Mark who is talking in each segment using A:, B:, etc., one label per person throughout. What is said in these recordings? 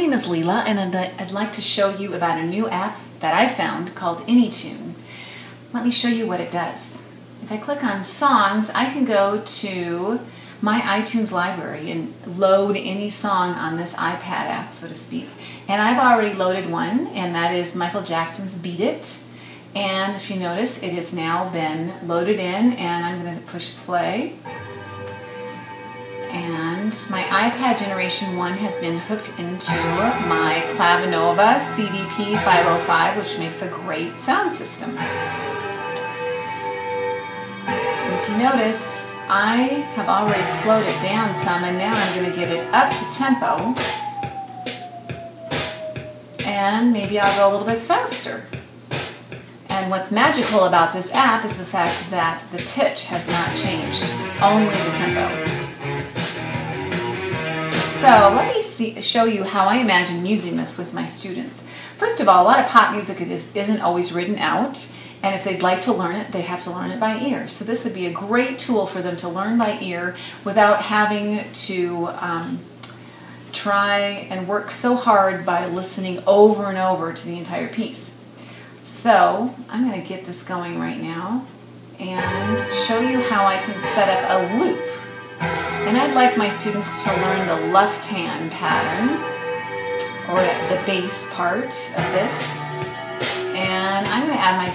A: name is Leela, and I'd like to show you about a new app that I found called Anytune. Let me show you what it does. If I click on songs, I can go to my iTunes library and load any song on this iPad app, so to speak. And I've already loaded one, and that is Michael Jackson's Beat It. And if you notice, it has now been loaded in, and I'm going to push play. And my iPad Generation 1 has been hooked into my Clavinova CDP 505, which makes a great sound system. And if you notice, I have already slowed it down some, and now I'm going to get it up to tempo. And maybe I'll go a little bit faster. And what's magical about this app is the fact that the pitch has not changed, only the tempo. So let me show you how I imagine using this with my students. First of all, a lot of pop music isn't always written out, and if they'd like to learn it, they have to learn it by ear. So this would be a great tool for them to learn by ear without having to try and work so hard by listening over and over to the entire piece. So I'm going to get this going right now and show you how I can set up a loop. And I'd like my students to learn the left-hand pattern, or the bass part of this. And I'm going to add my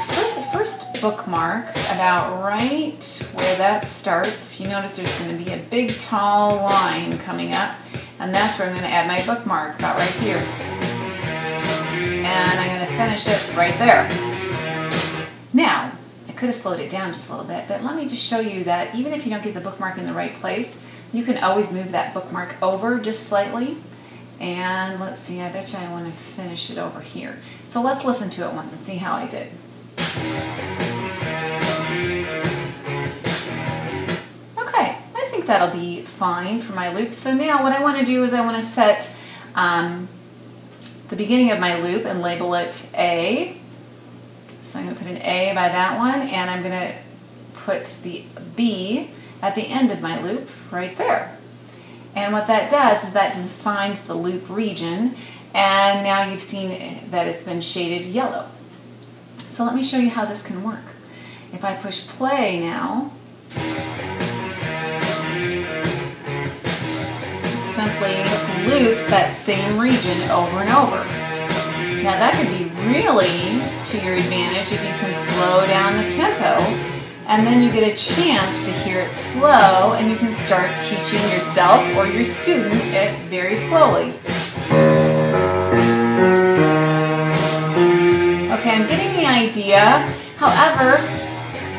A: first bookmark about right where that starts. If you notice, there's going to be a big tall line coming up, and that's where I'm going to add my bookmark, about right here. And I'm going to finish it right there. Now, I could have slowed it down just a little bit, but let me just show you that even if you don't get the bookmark in the right place, you can always move that bookmark over just slightly. And let's see, I bet you I want to finish it over here. So let's listen to it once and see how I did. Okay, I think that'll be fine for my loop. So now what I want to do is I want to set the beginning of my loop and label it A. So I'm going to put an A by that one, and I'm going to put the B at the end of my loop right there. And what that does is that defines the loop region, and now you've seen that it's been shaded yellow. So let me show you how this can work. If I push play now, it simply loops that same region over and over. Now that could be really to your advantage if you can slow down the tempo, and then you get a chance to hear it slow, and you can start teaching yourself or your student it very slowly. Okay, I'm getting the idea. However,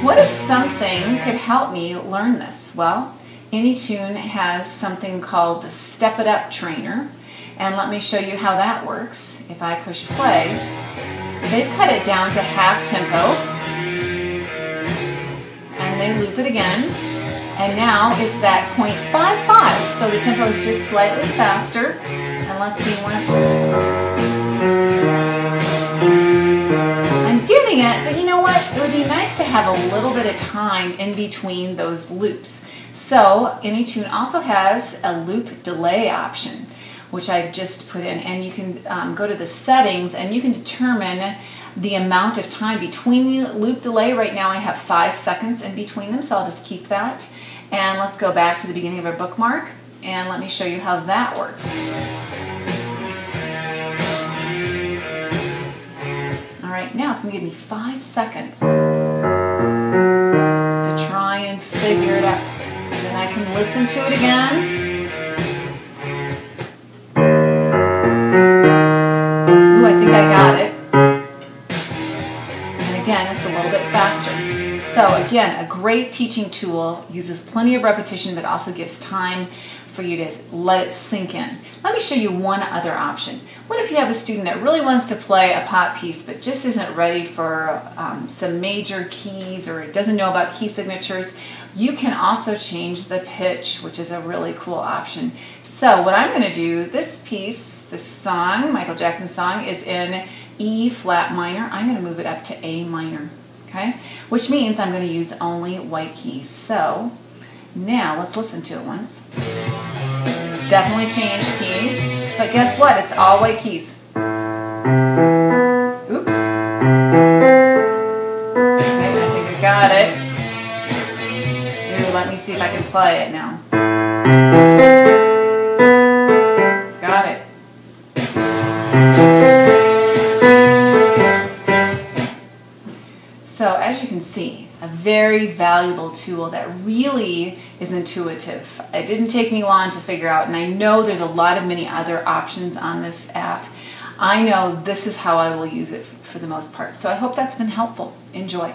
A: what if something could help me learn this? Well, Anytune has something called the Step It Up Trainer, and let me show you how that works. If I push play, they've cut it down to half tempo, and they loop it again, and now it's at 0.55, so the tempo is just slightly faster. And let's see once. I'm getting it, but you know what? It would be nice to have a little bit of time in between those loops. So Anytune also has a loop delay option, which I've just put in, and you can go to the settings and you can determine the amount of time between the loop delay. Right now I have 5 seconds in between them, so I'll just keep that. And let's go back to the beginning of our bookmark, and let me show you how that works. Alright, now it's going to give me 5 seconds to try and figure it out. Then I can listen to it again. Ooh, I think I got it. Again, it's a little bit faster. So again, a great teaching tool, uses plenty of repetition, but also gives time for you to let it sink in. Let me show you one other option. What if you have a student that really wants to play a pop piece but just isn't ready for some major keys, or doesn't know about key signatures? You can also change the pitch, which is a really cool option. So what I'm going to do, this piece, this song, Michael Jackson song, is in E flat minor. I'm going to move it up to A minor, okay? Which means I'm going to use only white keys. So now let's listen to it once. Definitely change keys, but guess what? It's all white keys. Oops. Okay, I think I got it. Ooh, let me see if I can play it now. Got it. So as you can see, a very valuable tool that really is intuitive. It didn't take me long to figure out, and I know there's a lot of many other options on this app. I know this is how I will use it for the most part. So I hope that's been helpful. Enjoy.